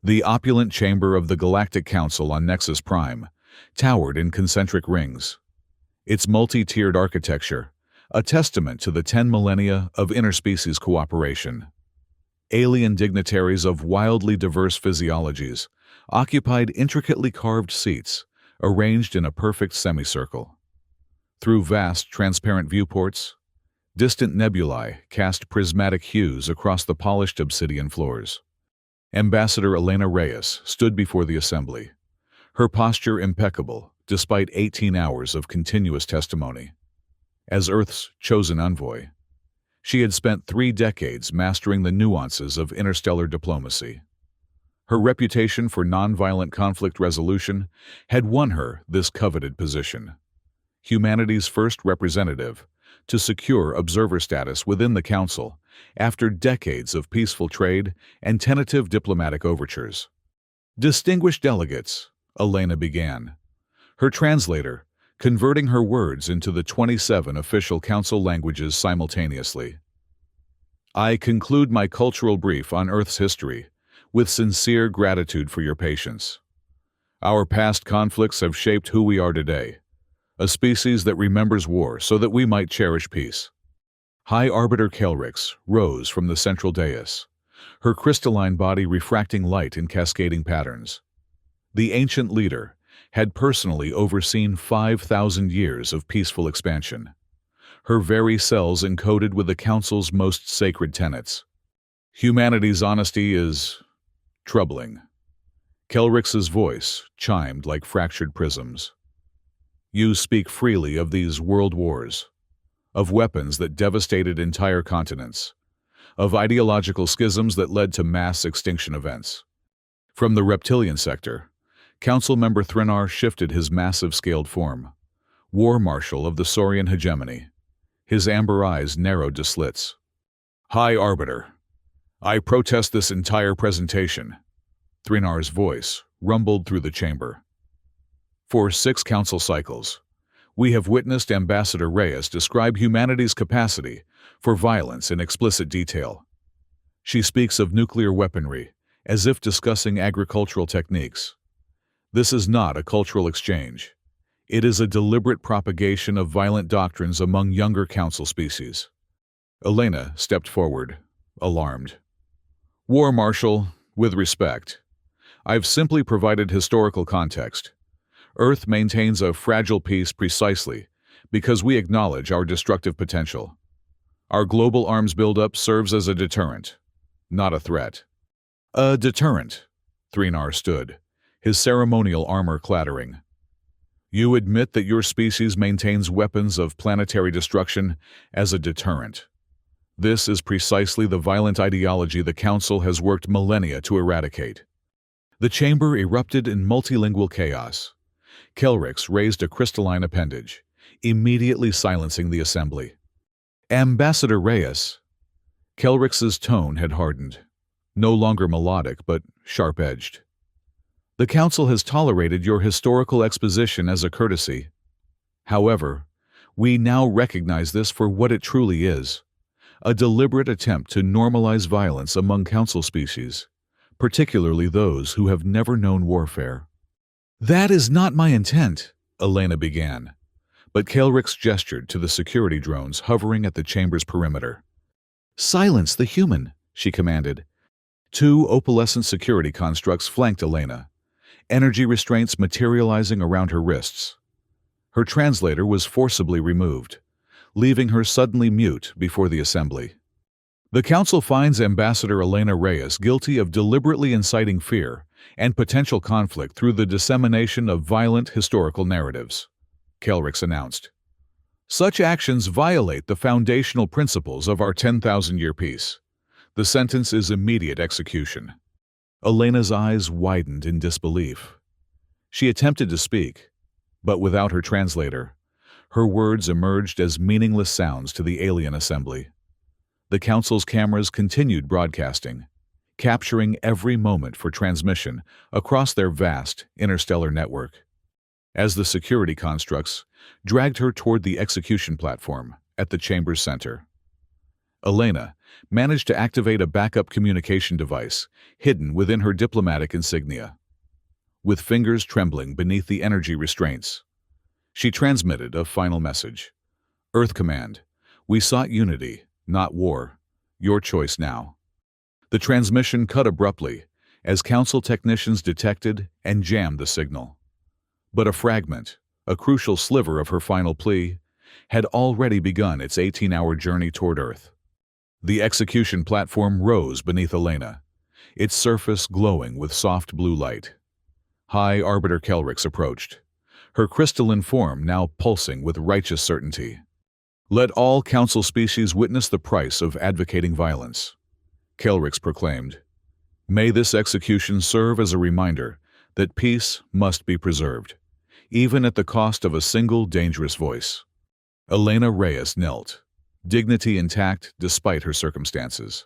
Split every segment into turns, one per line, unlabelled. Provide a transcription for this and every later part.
The opulent chamber of the Galactic Council on Nexus Prime towered in concentric rings. Its multi-tiered architecture, a testament to the 10 millennia of interspecies cooperation. Alien dignitaries of wildly diverse physiologies occupied intricately carved seats, arranged in a perfect semicircle. Through vast, transparent viewports, distant nebulae cast prismatic hues across the polished obsidian floors. Ambassador Elena Reyes stood before the assembly, her posture impeccable despite 18 hours of continuous testimony. As Earth's chosen envoy, she had spent 3 decades mastering the nuances of interstellar diplomacy. Her reputation for nonviolent conflict resolution had won her this coveted position. Humanity's first representative to secure observer status within the Council after decades of peaceful trade and tentative diplomatic overtures. Distinguished delegates, Elena began, her translator converting her words into the 27 official Council languages simultaneously. I conclude my cultural brief on Earth's history with sincere gratitude for your patience. Our past conflicts have shaped who we are today, a species that remembers war so that we might cherish peace. High Arbiter Kelrix rose from the central dais, her crystalline body refracting light in cascading patterns. The ancient leader had personally overseen 5,000 years of peaceful expansion, her very cells encoded with the Council's most sacred tenets. Humanity's honesty is troubling. Kelrix's voice chimed like fractured prisms. You speak freely of these world wars, of weapons that devastated entire continents, of ideological schisms that led to mass extinction events. From the reptilian sector, Council member Thrinar shifted his massive-scaled form, war marshal of the Saurian hegemony. His amber eyes narrowed to slits. High Arbiter, I protest this entire presentation. Thrinar's voice rumbled through the chamber. For 6 Council cycles, we have witnessed Ambassador Reyes describe humanity's capacity for violence in explicit detail. She speaks of nuclear weaponry as if discussing agricultural techniques. This is not a cultural exchange. It is a deliberate propagation of violent doctrines among younger Council species. Elena stepped forward, alarmed. War Marshal, with respect, I've simply provided historical context. Earth maintains a fragile peace precisely because we acknowledge our destructive potential. Our global arms buildup serves as a deterrent, not a threat. A deterrent, Thrinar stood, his ceremonial armor clattering. You admit that your species maintains weapons of planetary destruction as a deterrent. This is precisely the violent ideology the Council has worked millennia to eradicate. The chamber erupted in multilingual chaos. Kelrix raised a crystalline appendage, immediately silencing the assembly. Ambassador Reyes. Kelrix's tone had hardened, no longer melodic but sharp-edged. The Council has tolerated your historical exposition as a courtesy. However, we now recognize this for what it truly is, a deliberate attempt to normalize violence among Council species, particularly those who have never known warfare. That is not my intent, Elena began, but Kelrix gestured to the security drones hovering at the chamber's perimeter. Silence the human, she commanded. 2 opalescent security constructs flanked Elena, energy restraints materializing around her wrists. Her translator was forcibly removed, leaving her suddenly mute before the assembly. The Council finds Ambassador Elena Reyes guilty of deliberately inciting fear and potential conflict through the dissemination of violent historical narratives, Kelrix announced. Such actions violate the foundational principles of our 10,000-year peace. The sentence is immediate execution. Elena's eyes widened in disbelief. She attempted to speak, but without her translator, her words emerged as meaningless sounds to the alien assembly. The Council's cameras continued broadcasting, capturing every moment for transmission across their vast interstellar network. As the security constructs dragged her toward the execution platform at the chamber's center, Elena managed to activate a backup communication device hidden within her diplomatic insignia. With fingers trembling beneath the energy restraints, she transmitted a final message. Earth Command, we sought unity, not war. Your choice now. The transmission cut abruptly as Council technicians detected and jammed the signal. But a fragment, a crucial sliver of her final plea, had already begun its 18-hour journey toward Earth. The execution platform rose beneath Elena, its surface glowing with soft blue light. High Arbiter Kelrix approached, her crystalline form now pulsing with righteous certainty. Let all Council species witness the price of advocating violence, Kelrix proclaimed. May this execution serve as a reminder that peace must be preserved, even at the cost of a single dangerous voice. Elena Reyes knelt, dignity intact despite her circumstances.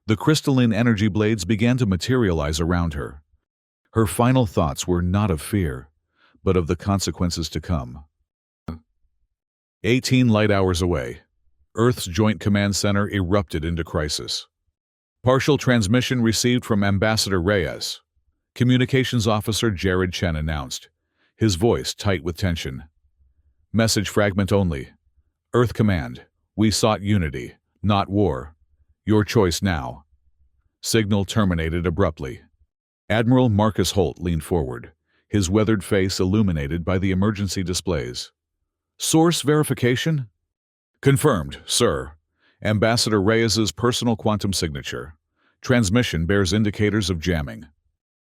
The crystalline energy blades began to materialize around her. Her final thoughts were not of fear, but of the consequences to come. 18 light hours away, Earth's Joint Command Center erupted into crisis. Partial transmission received from Ambassador Reyes, Communications Officer Jared Chen announced, his voice tight with tension. Message fragment only. Earth Command, we sought unity, not war. Your choice now. Signal terminated abruptly. Admiral Marcus Holt leaned forward, his weathered face illuminated by the emergency displays. Source verification? Confirmed, sir. Ambassador Reyes's personal quantum signature. Transmission bears indicators of jamming.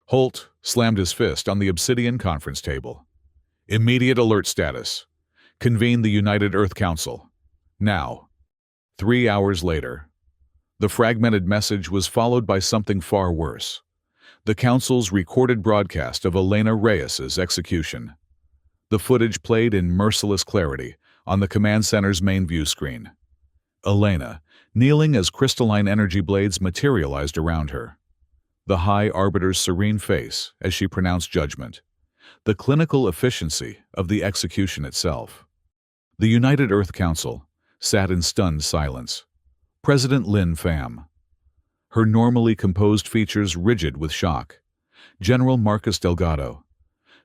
Holt slammed his fist on the obsidian conference table. Immediate alert status. Convene the United Earth Council. Now. 3 hours later. The fragmented message was followed by something far worse. The Council's recorded broadcast of Elena Reyes's execution. The footage played in merciless clarity on the command center's main view screen. Elena, kneeling as crystalline energy blades materialized around her. The High Arbiter's serene face as she pronounced judgment. The clinical efficiency of the execution itself. The United Earth Council sat in stunned silence. President Lin Pham, her normally composed features rigid with shock. General Marcus Delgado,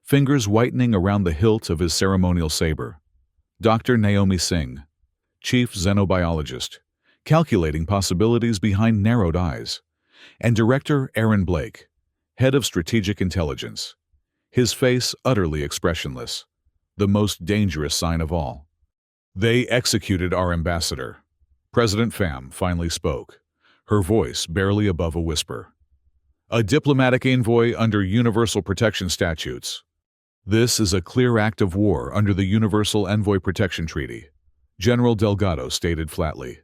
fingers whitening around the hilt of his ceremonial saber. Dr. Naomi Singh, chief xenobiologist, calculating possibilities behind narrowed eyes. And Director Aaron Blake, head of strategic intelligence, his face utterly expressionless, the most dangerous sign of all. They executed our ambassador. President Pham finally spoke, her voice barely above a whisper. A diplomatic envoy under Universal Protection Statutes. This is a clear act of war under the Universal Envoy Protection Treaty, General Delgado stated flatly.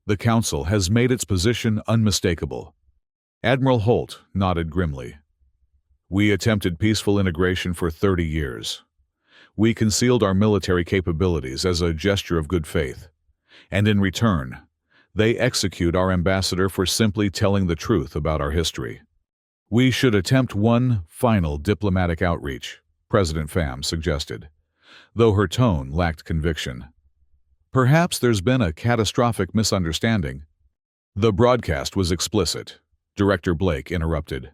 The Council has made its position unmistakable. Admiral Holt nodded grimly. We attempted peaceful integration for 30 years. We concealed our military capabilities as a gesture of good faith. And in return, they execute our ambassador for simply telling the truth about our history. We should attempt one final diplomatic outreach, President Pham suggested, though her tone lacked conviction. Perhaps there's been a catastrophic misunderstanding. The broadcast was explicit, Director Blake interrupted.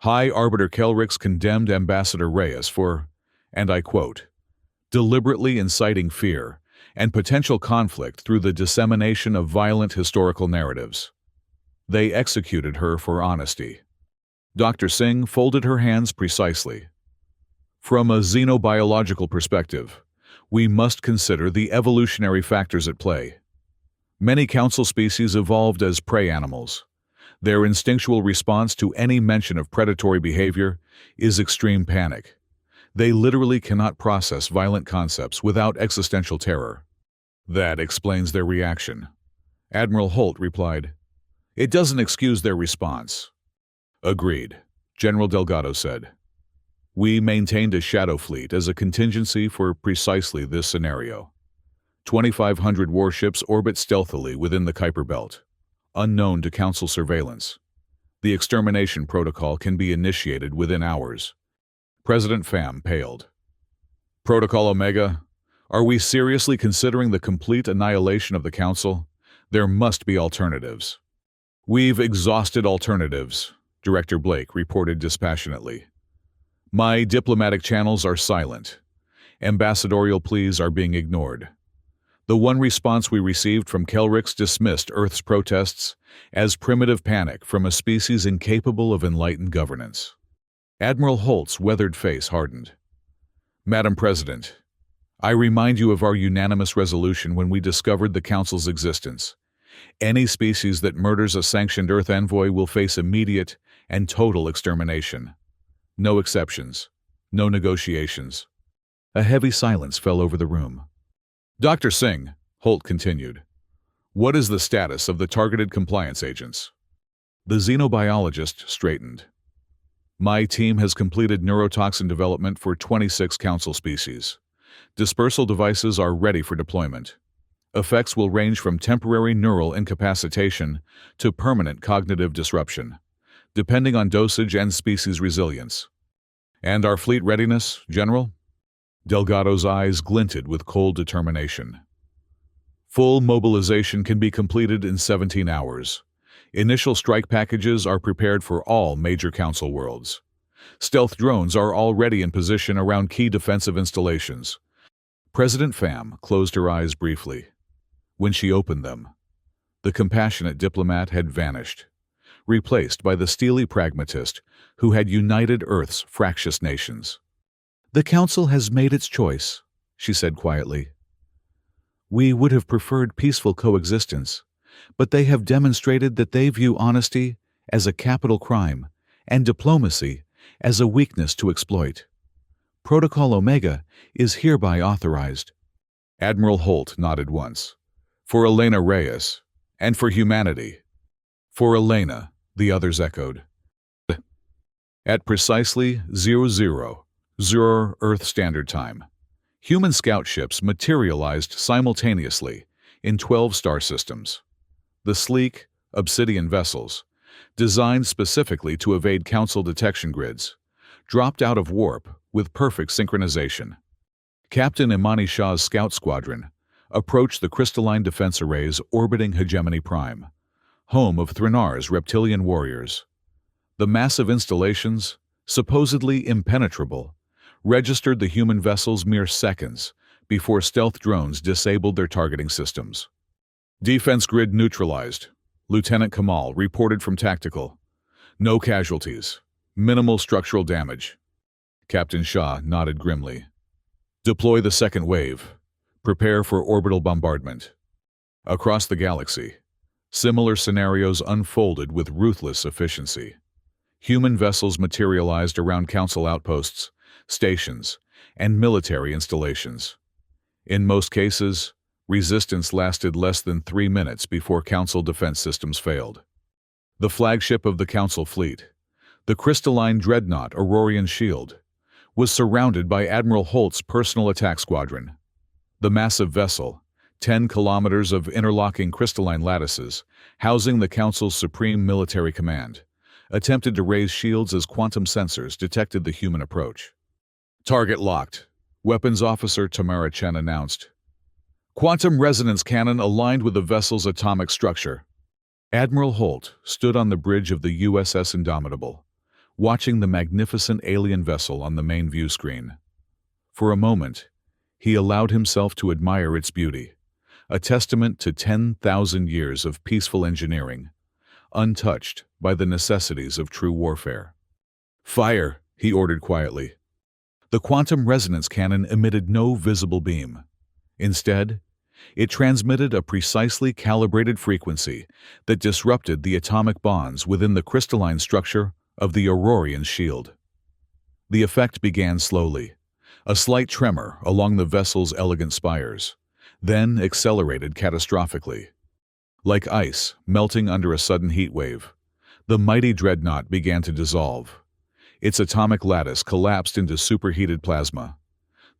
High Arbiter Kelrix condemned Ambassador Reyes for, and I quote, deliberately inciting fear and potential conflict through the dissemination of violent historical narratives. They executed her for honesty. Dr. Singh folded her hands precisely. From a xenobiological perspective, we must consider the evolutionary factors at play. Many council species evolved as prey animals. Their instinctual response to any mention of predatory behavior is extreme panic. They literally cannot process violent concepts without existential terror. That explains their reaction. Admiral Holt replied, It doesn't excuse their response. Agreed, General Delgado said. We maintained a shadow fleet as a contingency for precisely this scenario. 2,500 warships orbit stealthily within the Kuiper Belt, unknown to Council surveillance. The extermination protocol can be initiated within hours. President Pham paled. Protocol Omega, are we seriously considering the complete annihilation of the Council? There must be alternatives. We've exhausted alternatives, Director Blake reported dispassionately. My diplomatic channels are silent. Ambassadorial pleas are being ignored. The one response we received from Kelrix dismissed Earth's protests as primitive panic from a species incapable of enlightened governance. Admiral Holt's weathered face hardened. Madam President, I remind you of our unanimous resolution when we discovered the Council's existence. Any species that murders a sanctioned Earth envoy will face immediate and total extermination. No exceptions. No negotiations. A heavy silence fell over the room. Dr. Singh, Holt continued, what is the status of the targeted compliance agents? The xenobiologist straightened. My team has completed neurotoxin development for 26 Council species. Dispersal devices are ready for deployment. Effects will range from temporary neural incapacitation to permanent cognitive disruption, depending on dosage and species resilience. And our fleet readiness, General? Delgado's eyes glinted with cold determination. Full mobilization can be completed in 17 hours. Initial strike packages are prepared for all major Council worlds. Stealth drones are already in position around key defensive installations. President Pham closed her eyes briefly. When she opened them, the compassionate diplomat had vanished, replaced by the steely pragmatist who had united Earth's fractious nations. The Council has made its choice, she said quietly. We would have preferred peaceful coexistence, but they have demonstrated that they view honesty as a capital crime and diplomacy as a weakness to exploit. Protocol Omega is hereby authorized. Admiral Holt nodded once. For Elena Reyes, and for humanity. For Elena, the others echoed. At precisely 00:00 Earth Standard Time, human scout ships materialized simultaneously in 12 star systems. The sleek, obsidian vessels, designed specifically to evade Council detection grids, dropped out of warp with perfect synchronization. Captain Imani Shah's scout squadron approached the crystalline defense arrays orbiting Hegemony Prime, home of Thrinar's reptilian warriors. The massive installations, supposedly impenetrable, registered the human vessels mere seconds before stealth drones disabled their targeting systems. Defense grid neutralized, Lieutenant Kamal reported from Tactical. No casualties, minimal structural damage. Captain Shah nodded grimly. Deploy the second wave. Prepare for orbital bombardment. Across the galaxy, similar scenarios unfolded with ruthless efficiency. Human vessels materialized around Council outposts, stations, and military installations. In most cases, resistance lasted less than 3 minutes before Council defense systems failed. The flagship of the Council fleet, the crystalline dreadnought Aurorian Shield, was surrounded by Admiral Holt's personal attack squadron. The massive vessel, 10 kilometers of interlocking crystalline lattices, housing the Council's supreme military command, attempted to raise shields as quantum sensors detected the human approach. Target locked, Weapons Officer Tamara Chen announced. Quantum resonance cannon aligned with the vessel's atomic structure. Admiral Holt stood on the bridge of the USS Indomitable, watching the magnificent alien vessel on the main view screen. For a moment, he allowed himself to admire its beauty, a testament to 10,000 years of peaceful engineering, untouched by the necessities of true warfare. Fire, he ordered quietly. The quantum resonance cannon emitted no visible beam. Instead, it transmitted a precisely calibrated frequency that disrupted the atomic bonds within the crystalline structure of the Aurorian shield. The effect began slowly, a slight tremor along the vessel's elegant spires, then accelerated catastrophically. Like ice melting under a sudden heat wave, the mighty dreadnought began to dissolve. Its atomic lattice collapsed into superheated plasma.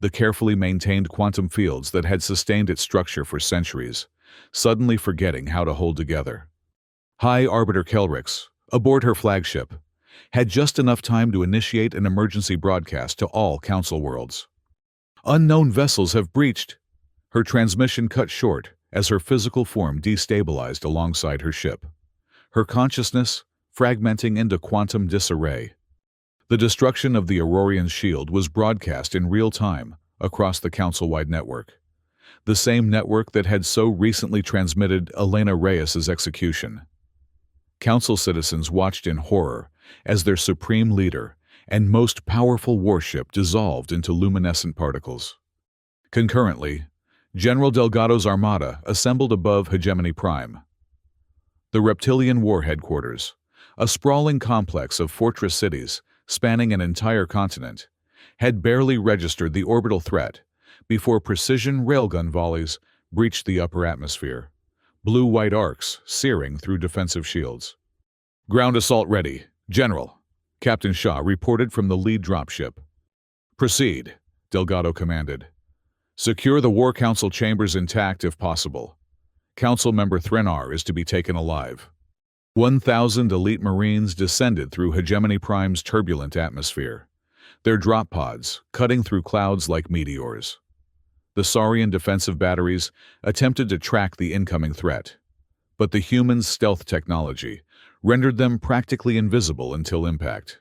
The carefully maintained quantum fields that had sustained its structure for centuries, suddenly forgetting how to hold together. High Arbiter Kelrix, aboard her flagship, had just enough time to initiate an emergency broadcast to all Council worlds. Unknown vessels have breached. Her transmission cut short as her physical form destabilized alongside her ship, her consciousness fragmenting into quantum disarray. The destruction of the Aurorian's shield was broadcast in real time across the council-wide network, the same network that had so recently transmitted Elena Reyes's execution. Council citizens watched in horror as their supreme leader and most powerful warship dissolved into luminescent particles. Concurrently, General Delgado's armada assembled above Hegemony Prime. The Reptilian War Headquarters, a sprawling complex of fortress cities spanning an entire continent, had barely registered the orbital threat before precision railgun volleys breached the upper atmosphere, blue-white arcs searing through defensive shields. "Ground assault ready, General," Captain Shaw reported from the lead dropship. "Proceed," Delgado commanded. "Secure the War Council chambers intact if possible. Council member Threnar is to be taken alive." 1,000 elite Marines descended through Hegemony Prime's turbulent atmosphere, their drop pods cutting through clouds like meteors. The Saurian defensive batteries attempted to track the incoming threat, but the humans' stealth technology rendered them practically invisible until impact.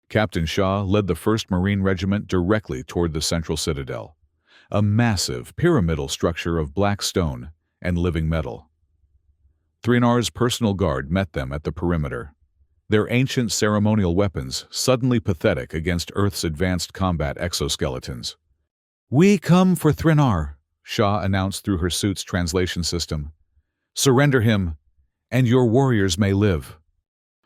Captain Shaw led the 1st Marine Regiment directly toward the central citadel, a massive pyramidal structure of black stone and living metal. Threnar's personal guard met them at the perimeter, their ancient ceremonial weapons suddenly pathetic against Earth's advanced combat exoskeletons. "We come for Threnar," Shaw announced through her suit's translation system. "Surrender him, and your warriors may live."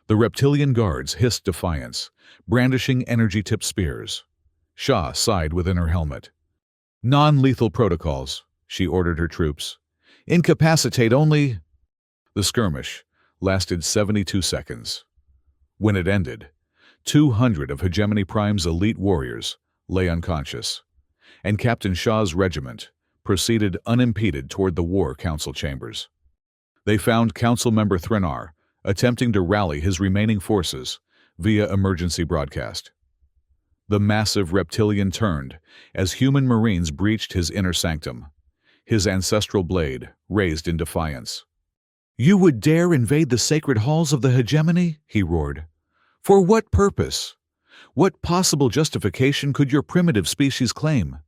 The reptilian guards hissed defiance, brandishing energy-tipped spears. Shaw sighed within her helmet. "Non-lethal protocols," she ordered her troops. "Incapacitate only—" The skirmish lasted 72 seconds. When it ended, 200 of Hegemony Prime's elite warriors lay unconscious, and Captain Shaw's regiment proceeded unimpeded toward the War Council chambers. They found Council member Threnar attempting to rally his remaining forces via emergency broadcast. The massive reptilian turned as human Marines breached his inner sanctum, his ancestral blade raised in defiance. "You would dare invade the sacred halls of the Hegemony?" he roared. "For what purpose? What possible justification could your primitive species claim?"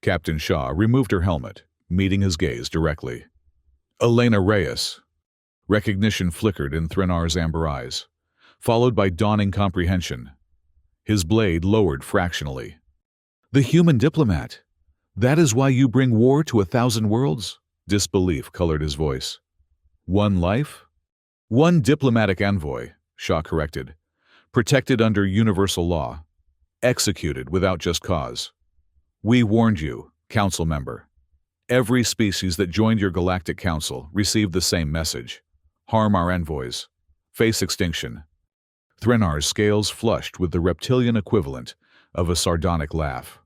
Captain Shaw removed her helmet, meeting his gaze directly. "Elena Reyes." Recognition flickered in Threnar's amber eyes, followed by dawning comprehension. His blade lowered fractionally. "The human diplomat. That is why you bring war to 1,000 worlds?" Disbelief colored his voice. "One life?" "One diplomatic envoy," Shaw corrected. "Protected under universal law. Executed without just cause. We warned you, Council member. Every species that joined your Galactic Council received the same message. Harm our envoys. Face extinction." Threnar's scales flushed with the reptilian equivalent of a sardonic laugh.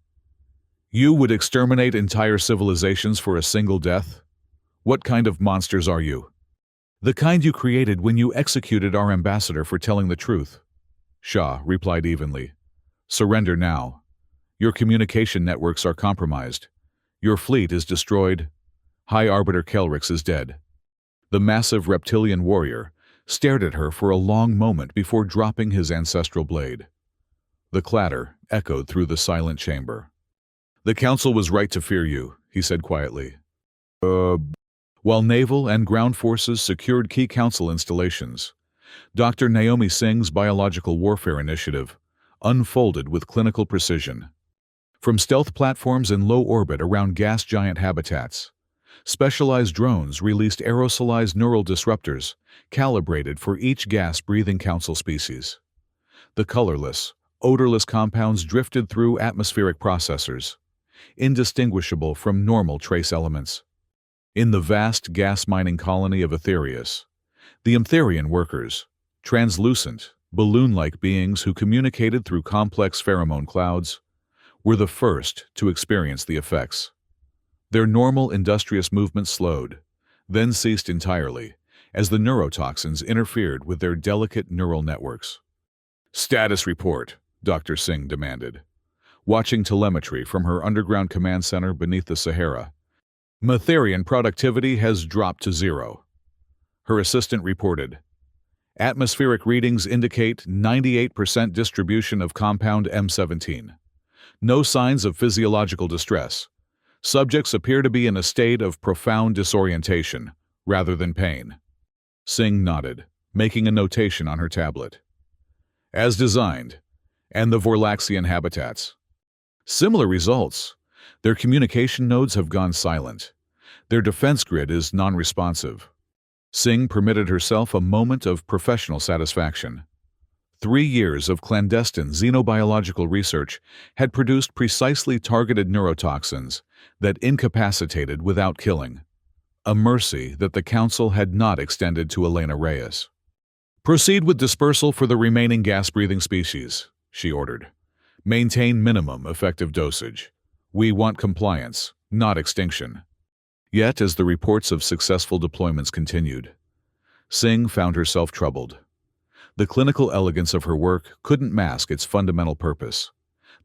"You would exterminate entire civilizations for a single death? What kind of monsters are you?" "The kind you created when you executed our ambassador for telling the truth," Shaw replied evenly. "Surrender now. Your communication networks are compromised. Your fleet is destroyed. High Arbiter Kelrix is dead." The massive reptilian warrior stared at her for a long moment before dropping his ancestral blade. The clatter echoed through the silent chamber. "The Council was right to fear you," he said quietly. While naval and ground forces secured key Council installations, Dr. Naomi Singh's biological warfare initiative unfolded with clinical precision. From stealth platforms in low orbit around gas giant habitats, specialized drones released aerosolized neural disruptors calibrated for each gas-breathing Council species. The colorless, odorless compounds drifted through atmospheric processors, indistinguishable from normal trace elements. In the vast gas-mining colony of Aetherius, the Emtherian workers, translucent, balloon-like beings who communicated through complex pheromone clouds, were the first to experience the effects. Their normal industrious movement slowed, then ceased entirely, as the neurotoxins interfered with their delicate neural networks. "Status report," Dr. Singh demanded, watching telemetry from her underground command center beneath the Sahara. Matherian productivity has dropped to 0. Her assistant reported. Atmospheric readings indicate 98% distribution of compound M17. No signs of physiological distress. Subjects appear to be in a state of profound disorientation, rather than pain. Singh nodded, making a notation on her tablet. As designed, and the Vorlaxian habitats. Similar results. Their communication nodes have gone silent. Their defense grid is non-responsive. Singh permitted herself a moment of professional satisfaction. 3 years of clandestine xenobiological research had produced precisely targeted neurotoxins that incapacitated without killing. A mercy that the Council had not extended to Elena Reyes. Proceed with dispersal for the remaining gas-breathing species, she ordered. Maintain minimum effective dosage. We want compliance, not extinction. Yet, as the reports of successful deployments continued, Singh found herself troubled. The clinical elegance of her work couldn't mask its fundamental purpose,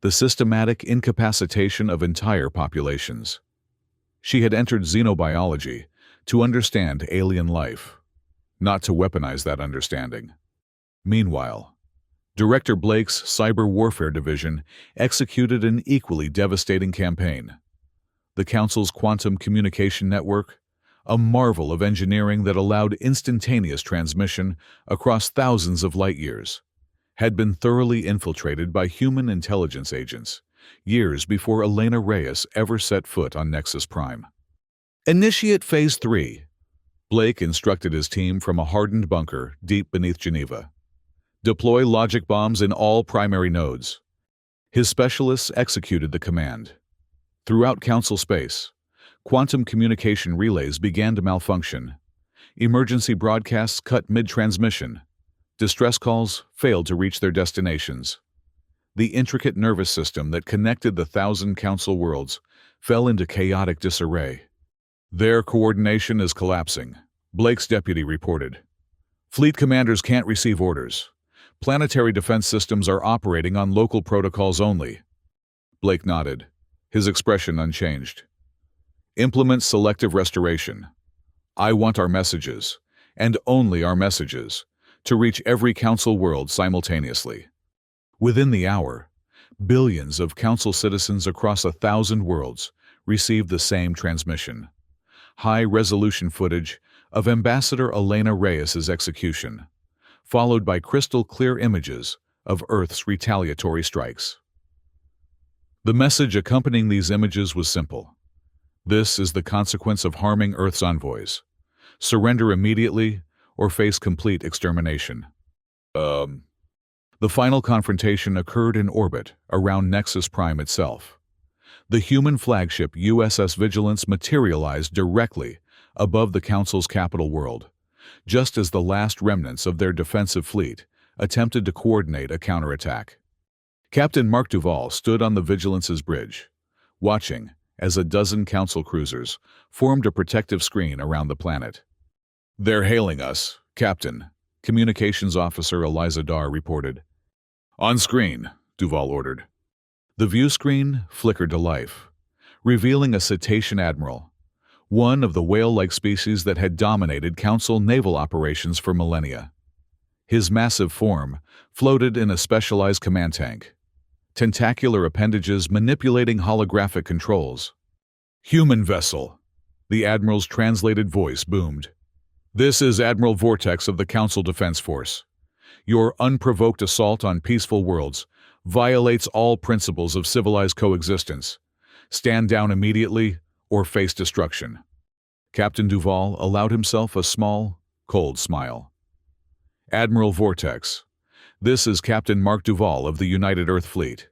the systematic incapacitation of entire populations. She had entered xenobiology to understand alien life, not to weaponize that understanding. Meanwhile, Director Blake's Cyber Warfare Division executed an equally devastating campaign. The Council's quantum communication network, a marvel of engineering that allowed instantaneous transmission across thousands of light-years, had been thoroughly infiltrated by human intelligence agents, years before Elena Reyes ever set foot on Nexus Prime. Initiate Phase 3. Blake instructed his team from a hardened bunker deep beneath Geneva. Deploy logic bombs in all primary nodes. His specialists executed the command. Throughout Council space, quantum communication relays began to malfunction. Emergency broadcasts cut mid-transmission. Distress calls failed to reach their destinations. The intricate nervous system that connected the 1,000 Council worlds fell into chaotic disarray. Their coordination is collapsing, Blake's deputy reported. Fleet commanders can't receive orders. Planetary defense systems are operating on local protocols only. Blake nodded, his expression unchanged. Implement selective restoration. I want our messages, and only our messages, to reach every Council world simultaneously. Within the hour, billions of Council citizens across 1,000 worlds received the same transmission. High-resolution footage of Ambassador Elena Reyes's execution, followed by crystal-clear images of Earth's retaliatory strikes. The message accompanying these images was simple. This is the consequence of harming Earth's envoys. Surrender immediately or face complete extermination. The final confrontation occurred in orbit around Nexus Prime itself. The human flagship USS Vigilance materialized directly above the Council's capital world, just as the last remnants of their defensive fleet attempted to coordinate a counterattack. Captain Mark Duval stood on the Vigilance's bridge, watching as a dozen Council cruisers formed a protective screen around the planet. They're hailing us, Captain, Communications Officer Eliza Dar reported. On screen, Duval ordered. The view screen flickered to life, revealing a cetacean admiral, one of the whale-like species that had dominated Council naval operations for millennia. His massive form floated in a specialized command tank, tentacular appendages manipulating holographic controls. Human vessel, the Admiral's translated voice boomed. This is Admiral Vortex of the Council Defense Force. Your unprovoked assault on peaceful worlds violates all principles of civilized coexistence. Stand down immediately or face destruction. Captain Duval allowed himself a small, cold smile. Admiral Vortex, this is Captain Mark Duval of the United Earth Fleet.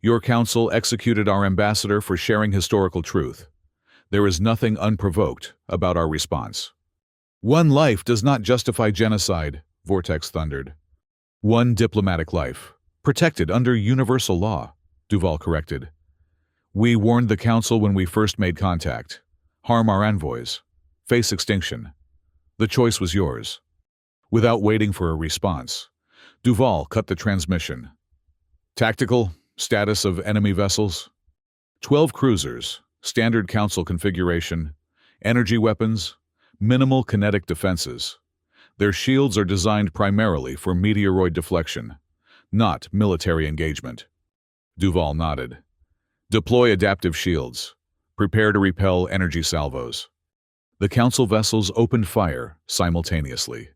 Your council executed our ambassador for sharing historical truth. There is nothing unprovoked about our response. One life does not justify genocide, Vortex thundered. One diplomatic life, protected under universal law, Duval corrected. We warned the Council when we first made contact. Harm our envoys. Face extinction. The choice was yours. Without waiting for a response, Duval cut the transmission. Tactical status of enemy vessels? 12 cruisers, standard Council configuration, Energy weapons, minimal kinetic defenses. Their shields are designed primarily for meteoroid deflection, not military engagement. Duval nodded. Deploy adaptive shields. Prepare to repel energy salvos. The Council vessels opened fire simultaneously,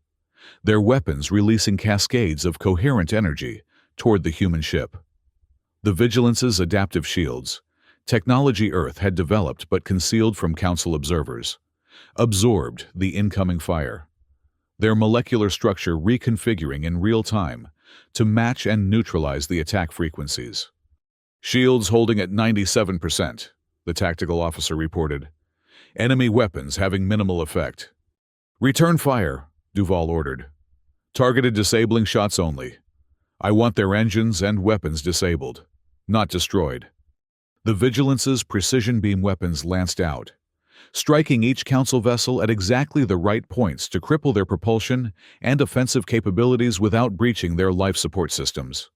their weapons releasing cascades of coherent energy toward the human ship. The Vigilance's adaptive shields, technology Earth had developed but concealed from Council observers, absorbed the incoming fire, their molecular structure reconfiguring in real time to match and neutralize the attack frequencies. Shields holding at 97%, the tactical officer reported. Enemy weapons having minimal effect. Return fire, Duval ordered. Targeted disabling shots only. I want their engines and weapons disabled, not destroyed. The Vigilance's precision beam weapons lanced out, striking each Council vessel at exactly the right points to cripple their propulsion and offensive capabilities without breaching their life support systems.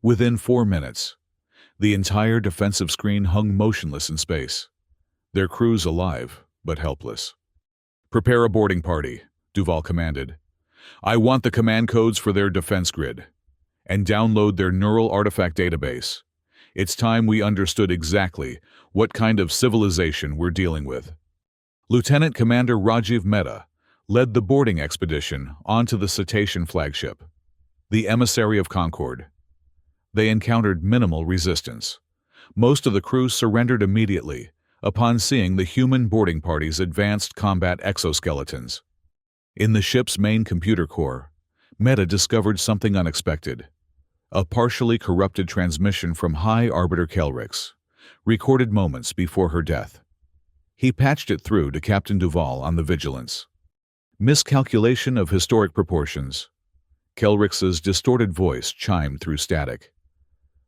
Within 4 minutes, the entire defensive screen hung motionless in space, their crews alive but helpless. Prepare a boarding party, Duval commanded. I want the command codes for their defense grid, and download their neural artifact database. It's time we understood exactly what kind of civilization we're dealing with. Lieutenant Commander Rajiv Mehta led the boarding expedition onto the Cetacean flagship, the emissary of Concord. They encountered minimal resistance. Most of the crew surrendered immediately upon seeing the human boarding party's advanced combat exoskeletons. In the ship's main computer core, Mehta discovered something unexpected. A partially corrupted transmission from High Arbiter Kelrix, recorded moments before her death. He patched it through to Captain Duval on the Vigilance. Miscalculation of historic proportions. Kelrix's distorted voice chimed through static.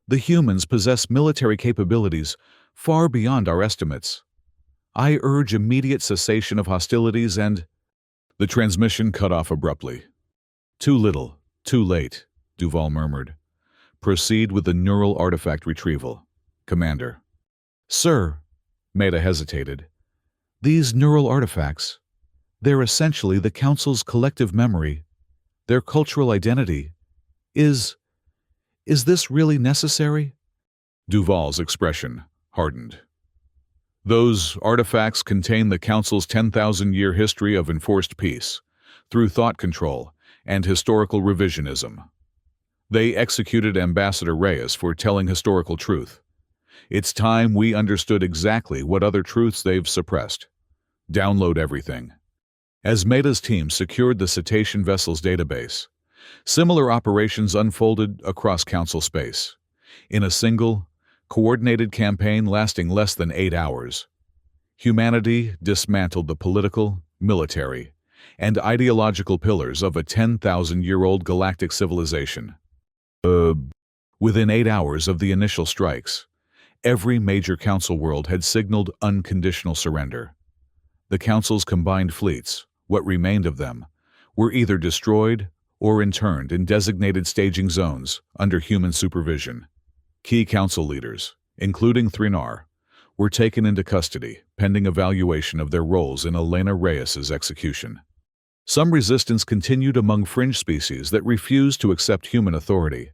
The humans possess military capabilities far beyond our estimates. I urge immediate cessation of hostilities and... The transmission cut off abruptly. Too little, too late, Duval murmured. Proceed with the neural artifact retrieval, Commander. Sir, Mehta hesitated. These neural artifacts, they're essentially the Council's collective memory, their cultural identity. Is this really necessary? Duval's expression hardened. Those artifacts contain the Council's 10,000-year history of enforced peace, through thought control and historical revisionism. They executed Ambassador Reyes for telling historical truth. It's time we understood exactly what other truths they've suppressed. Download everything. As Mehta's team secured the Cetacean vessel's database, similar operations unfolded across Council space, in a single, coordinated campaign lasting less than 8 hours. Humanity dismantled the political, military, and ideological pillars of a 10,000-year-old galactic civilization. Within 8 hours of the initial strikes, every major Council world had signaled unconditional surrender. The Council's combined fleets, what remained of them, were either destroyed or interned in designated staging zones under human supervision. Key Council leaders, including Thrinar, were taken into custody pending evaluation of their roles in Elena Reyes's execution. Some resistance continued among fringe species that refused to accept human authority.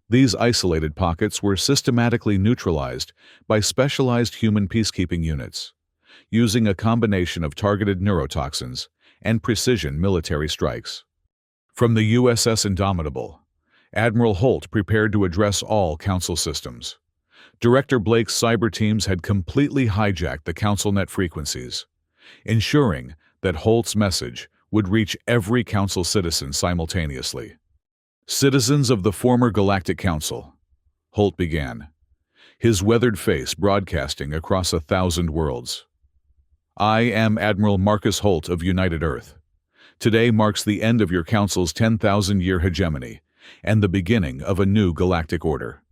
These isolated pockets were systematically neutralized by specialized human peacekeeping units, using a combination of targeted neurotoxins and precision military strikes. From the USS Indomitable, Admiral Holt prepared to address all Council systems. Director Blake's cyber teams had completely hijacked the CouncilNet frequencies, ensuring that Holt's message would reach every Council citizen simultaneously. Citizens of the former Galactic Council, Holt began, his weathered face broadcasting across 1,000 worlds. I am Admiral Marcus Holt of United Earth. Today marks the end of your Council's 10,000-year hegemony and the beginning of a new galactic order.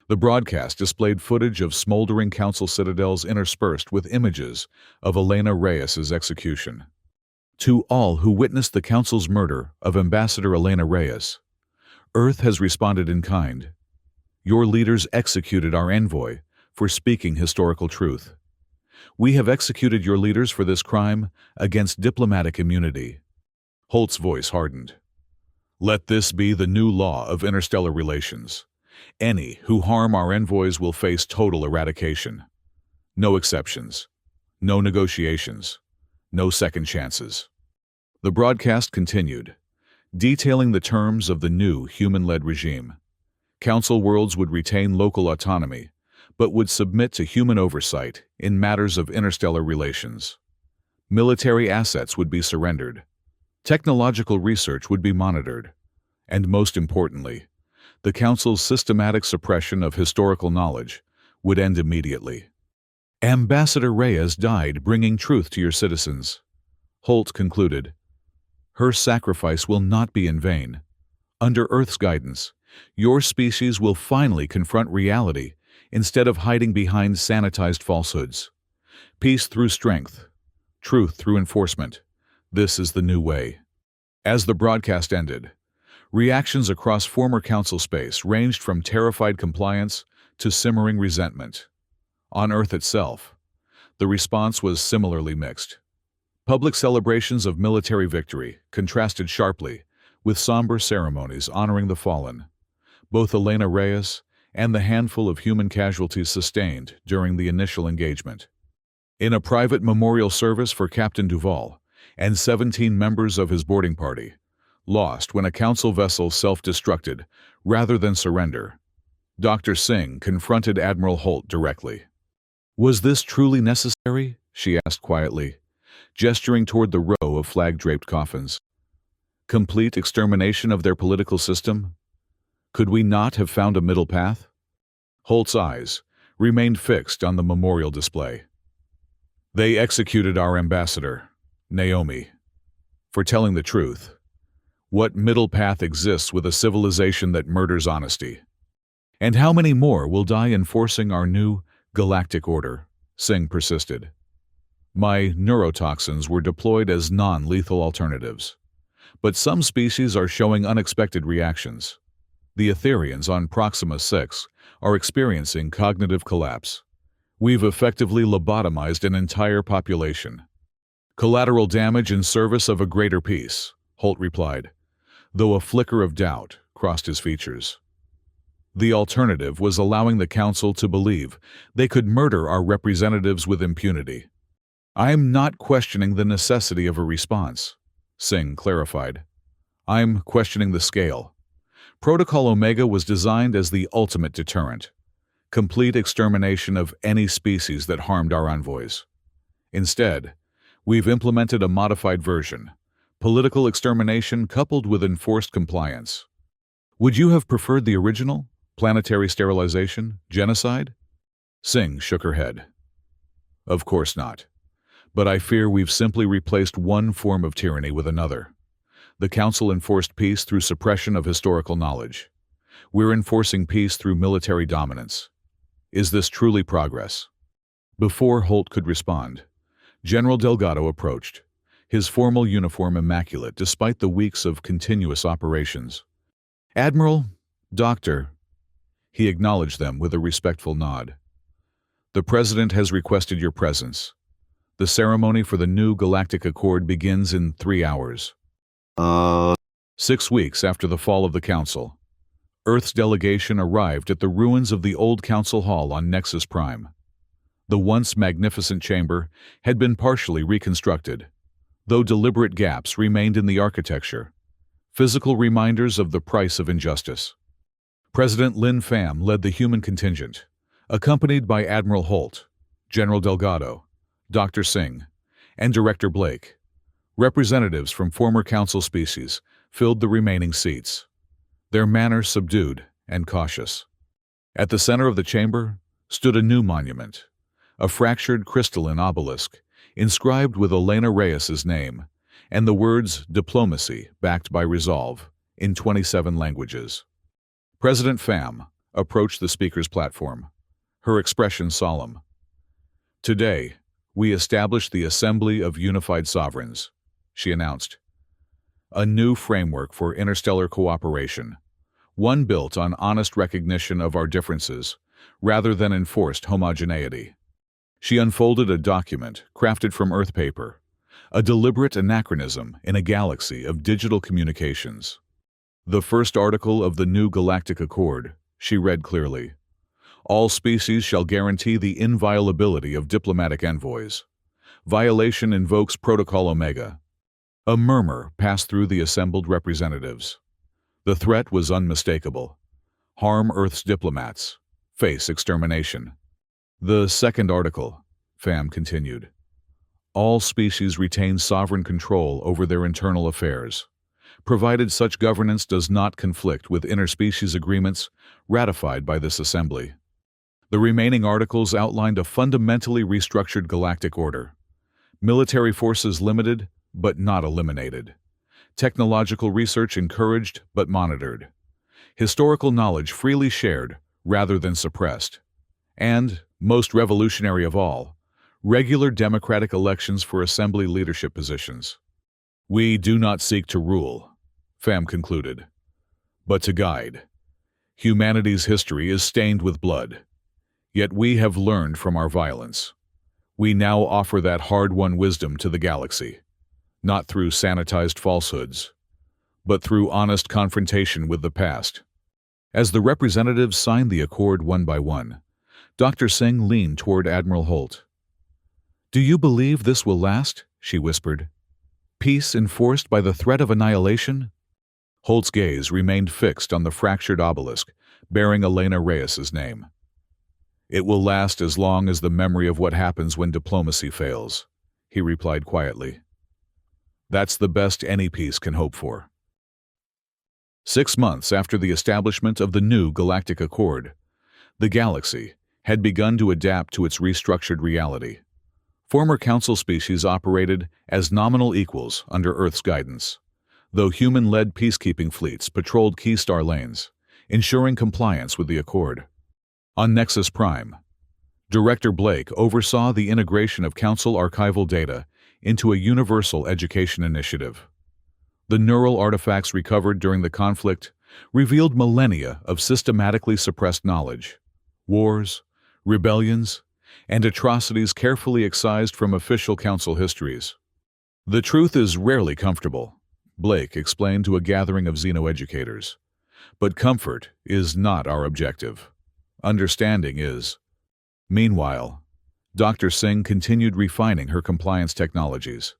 The broadcast displayed footage of smoldering Council citadels interspersed with images of Elena Reyes's execution. To all who witnessed the Council's murder of Ambassador Elena Reyes, Earth has responded in kind. Your leaders executed our envoy for speaking historical truth. We have executed your leaders for this crime against diplomatic immunity. Holt's voice hardened. Let this be the new law of interstellar relations. Any who harm our envoys will face total eradication. No exceptions. No negotiations. No second chances. The broadcast continued, detailing the terms of the new human-led regime. Council worlds would retain local autonomy, but would submit to human oversight in matters of interstellar relations. Military assets would be surrendered. Technological research would be monitored. And most importantly, the Council's systematic suppression of historical knowledge would end immediately. Ambassador Reyes died bringing truth to your citizens. Holt concluded. Her sacrifice will not be in vain. Under Earth's guidance, your species will finally confront reality instead of hiding behind sanitized falsehoods. Peace through strength, truth through enforcement. This is the new way. As the broadcast ended, reactions across former Council space ranged from terrified compliance to simmering resentment. On Earth itself, the response was similarly mixed. Public celebrations of military victory contrasted sharply with somber ceremonies honoring the fallen. Both Elena Reyes and the handful of human casualties sustained during the initial engagement. In a private memorial service for Captain Duval and 17 members of his boarding party, lost when a Council vessel self-destructed rather than surrender, Dr. Singh confronted Admiral Holt directly. Was this truly necessary? She asked quietly, gesturing toward the row of flag-draped coffins. Complete extermination of their political system? Could we not have found a middle path? Holt's eyes remained fixed on the memorial display. They executed our ambassador, Naomi. For telling the truth, what middle path exists with a civilization that murders honesty? And how many more will die enforcing our new galactic order? Singh persisted. My neurotoxins were deployed as non-lethal alternatives. But some species are showing unexpected reactions. The Etherians on Proxima 6 are experiencing cognitive collapse. We've effectively lobotomized an entire population. Collateral damage in service of a greater peace, Holt replied, though a flicker of doubt crossed his features. The alternative was allowing the Council to believe they could murder our representatives with impunity. I'm not questioning the necessity of a response, Singh clarified. I'm questioning the scale. Protocol Omega was designed as the ultimate deterrent, complete extermination of any species that harmed our envoys. Instead, we've implemented a modified version, political extermination coupled with enforced compliance. Would you have preferred the original? Planetary sterilization? Genocide? Singh shook her head. Of course not. But I fear we've simply replaced one form of tyranny with another. The Council enforced peace through suppression of historical knowledge. We're enforcing peace through military dominance. Is this truly progress? Before Holt could respond, General Delgado approached, his formal uniform immaculate despite the weeks of continuous operations. Admiral, Doctor. He acknowledged them with a respectful nod. The President has requested your presence. The ceremony for the new Galactic Accord begins in 3 hours. 6 weeks after the fall of the Council, Earth's delegation arrived at the ruins of the old Council Hall on Nexus Prime. The once magnificent chamber had been partially reconstructed, though deliberate gaps remained in the architecture, physical reminders of the price of injustice. President Lin Pham led the human contingent, accompanied by Admiral Holt, General Delgado, Dr. Singh, and Director Blake. Representatives from former Council species filled the remaining seats, their manner subdued and cautious. At the center of the chamber stood a new monument, a fractured crystalline obelisk inscribed with Elena Reyes's name and the words "Diplomacy backed by resolve" in 27 languages. President Pham approached the speaker's platform, her expression solemn. Today, we establish the Assembly of Unified Sovereigns, she announced. A new framework for interstellar cooperation, one built on honest recognition of our differences rather than enforced homogeneity. She unfolded a document crafted from Earth paper, a deliberate anachronism in a galaxy of digital communications. The first article of the new Galactic Accord, she read clearly. All species shall guarantee the inviolability of diplomatic envoys. Violation invokes Protocol Omega. A murmur passed through the assembled representatives. The threat was unmistakable. Harm Earth's diplomats. Face extermination. The second article, Pham continued. All species retain sovereign control over their internal affairs, provided such governance does not conflict with interspecies agreements ratified by this assembly. The remaining articles outlined a fundamentally restructured galactic order. Military forces limited, but not eliminated. Technological research encouraged, but monitored. Historical knowledge freely shared, rather than suppressed. And, most revolutionary of all, regular democratic elections for assembly leadership positions. We do not seek to rule, Pham concluded, but to guide. Humanity's history is stained with blood. Yet we have learned from our violence. We now offer that hard-won wisdom to the galaxy, not through sanitized falsehoods, but through honest confrontation with the past. As the representatives signed the accord one by one, Dr. Singh leaned toward Admiral Holt. "Do you believe this will last?" she whispered. "Peace enforced by the threat of annihilation?" Holt's gaze remained fixed on the fractured obelisk bearing Elena Reyes's name. "It will last as long as the memory of what happens when diplomacy fails," he replied quietly. "That's the best any peace can hope for." 6 months after the establishment of the new Galactic Accord, the galaxy had begun to adapt to its restructured reality. Former Council species operated as nominal equals under Earth's guidance, though human-led peacekeeping fleets patrolled key star lanes, ensuring compliance with the Accord. On Nexus Prime, Director Blake oversaw the integration of Council archival data into a universal education initiative. The neural artifacts recovered during the conflict revealed millennia of systematically suppressed knowledge, wars, rebellions, and atrocities carefully excised from official Council histories. "The truth is rarely comfortable," Blake explained to a gathering of xenoeducators. "But comfort is not our objective. Understanding is." Meanwhile, Dr. Singh continued refining her compliance technologies,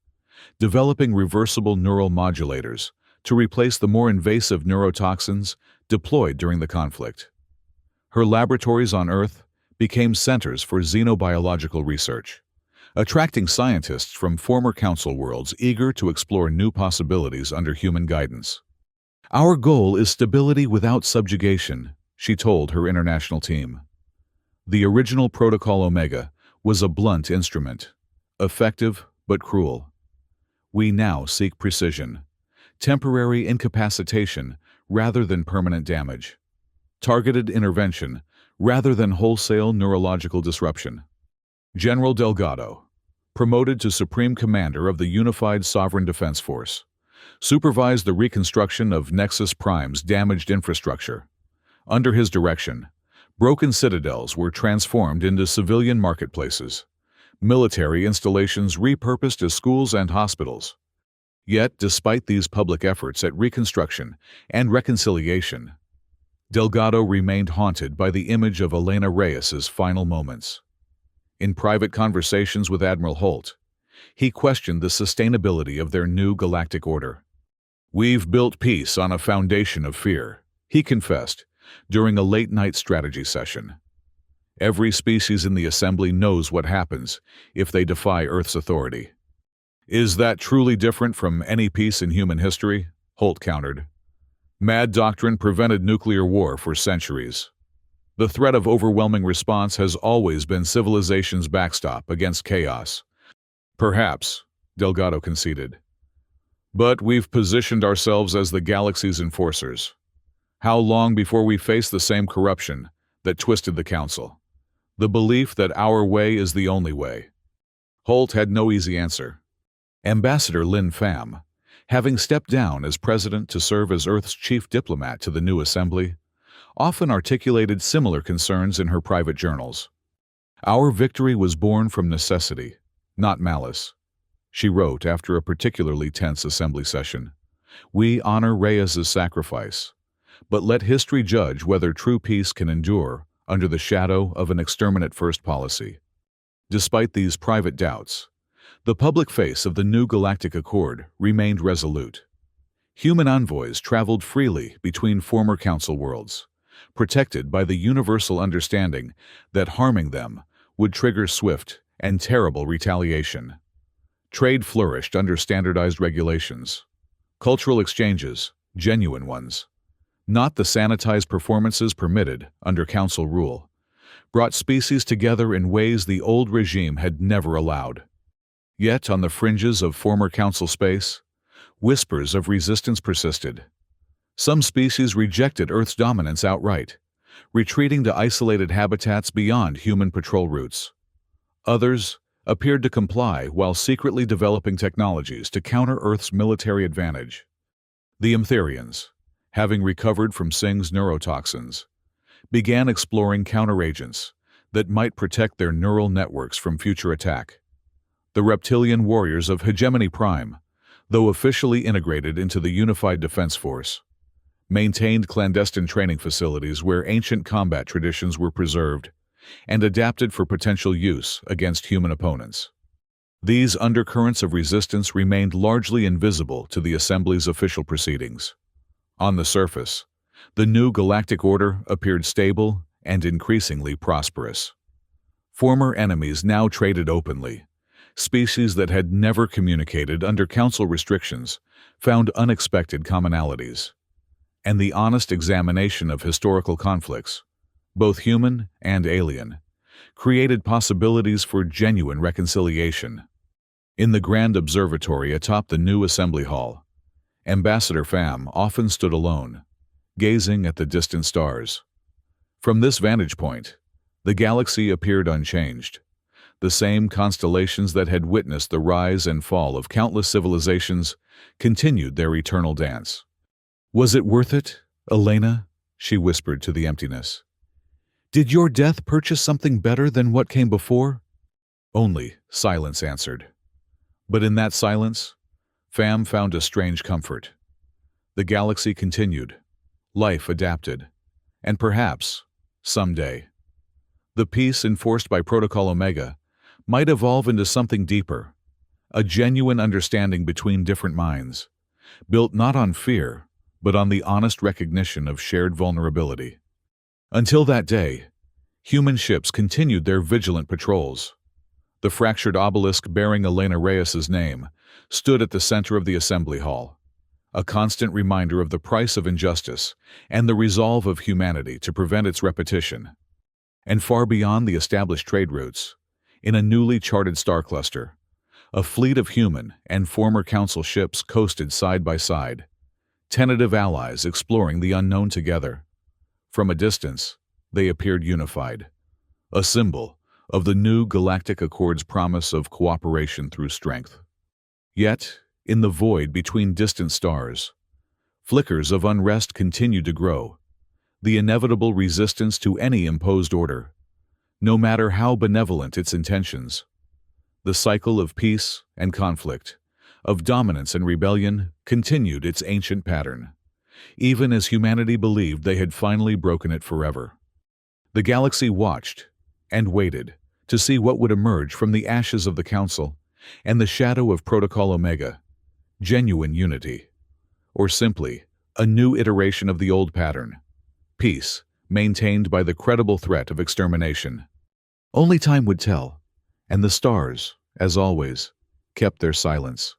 developing reversible neural modulators to replace the more invasive neurotoxins deployed during the conflict. Her laboratories on Earth became centers for xenobiological research, attracting scientists from former Council worlds eager to explore new possibilities under human guidance. "Our goal is stability without subjugation," she told her international team. The original Protocol Omega was a blunt instrument, effective but cruel. We now seek precision, temporary incapacitation rather than permanent damage, targeted intervention rather than wholesale neurological disruption. General Delgado, promoted to Supreme Commander of the Unified Sovereign Defense Force, supervised the reconstruction of Nexus Prime's damaged infrastructure. Under his direction, broken citadels were transformed into civilian marketplaces, military installations repurposed as schools and hospitals. Yet, despite these public efforts at reconstruction and reconciliation, Delgado remained haunted by the image of Elena Reyes's final moments. In private conversations with Admiral Holt, he questioned the sustainability of their new galactic order. "We've built peace on a foundation of fear," he confessed during a late-night strategy session. "Every species in the Assembly knows what happens if they defy Earth's authority." "Is that truly different from any peace in human history?" Holt countered. "Mad doctrine prevented nuclear war for centuries. The threat of overwhelming response has always been civilization's backstop against chaos." "Perhaps," Delgado conceded. "But we've positioned ourselves as the galaxy's enforcers. How long before we face the same corruption that twisted the Council? The belief that our way is the only way." Holt had no easy answer. Ambassador Lin Pham, having stepped down as president to serve as Earth's chief diplomat to the new assembly, often articulated similar concerns in her private journals. Our victory was born from necessity, not malice, she wrote after a particularly tense assembly session. We honor Reyes's sacrifice, but let history judge whether true peace can endure under the shadow of an exterminate first policy. Despite these private doubts, the public face of the new Galactic Accord remained resolute. Human envoys traveled freely between former Council worlds, protected by the universal understanding that harming them would trigger swift and terrible retaliation. Trade flourished under standardized regulations. Cultural exchanges, genuine ones, not the sanitized performances permitted under Council rule, brought species together in ways the old regime had never allowed. Yet, on the fringes of former Council space, whispers of resistance persisted. Some species rejected Earth's dominance outright, retreating to isolated habitats beyond human patrol routes. Others appeared to comply while secretly developing technologies to counter Earth's military advantage. The Emtherians, having recovered from Sing's neurotoxins, began exploring counteragents that might protect their neural networks from future attack. The reptilian warriors of Hegemony Prime, though officially integrated into the Unified Defense Force, maintained clandestine training facilities where ancient combat traditions were preserved and adapted for potential use against human opponents. These undercurrents of resistance remained largely invisible to the Assembly's official proceedings. On the surface, the new galactic order appeared stable and increasingly prosperous. Former enemies now traded openly. Species that had never communicated under Council restrictions found unexpected commonalities. And the honest examination of historical conflicts, both human and alien, created possibilities for genuine reconciliation. In the grand observatory atop the new Assembly Hall, Ambassador Pham often stood alone, gazing at the distant stars. From this vantage point, the galaxy appeared unchanged. The same constellations that had witnessed the rise and fall of countless civilizations continued their eternal dance. "Was it worth it, Elena?" she whispered to the emptiness. "Did your death purchase something better than what came before?" Only silence answered. But in that silence, Pham found a strange comfort. The galaxy continued. Life adapted. And perhaps, someday, the peace enforced by Protocol Omega might evolve into something deeper, a genuine understanding between different minds, built not on fear, but on the honest recognition of shared vulnerability. Until that day, human ships continued their vigilant patrols. The fractured obelisk bearing Elena Reyes's name stood at the center of the Assembly Hall, a constant reminder of the price of injustice and the resolve of humanity to prevent its repetition. And far beyond the established trade routes, in a newly charted star cluster, a fleet of human and former Council ships coasted side by side, tentative allies exploring the unknown together. From a distance, they appeared unified, a symbol of the new Galactic Accord's promise of cooperation through strength. Yet, in the void between distant stars, flickers of unrest continued to grow, the inevitable resistance to any imposed order, no matter how benevolent its intentions. The cycle of peace and conflict, of dominance and rebellion, continued its ancient pattern, even as humanity believed they had finally broken it forever. The galaxy watched and waited to see what would emerge from the ashes of the Council and the shadow of Protocol Omega: genuine unity, or simply a new iteration of the old pattern: peace maintained by the credible threat of extermination. Only time would tell, and the stars, as always, kept their silence.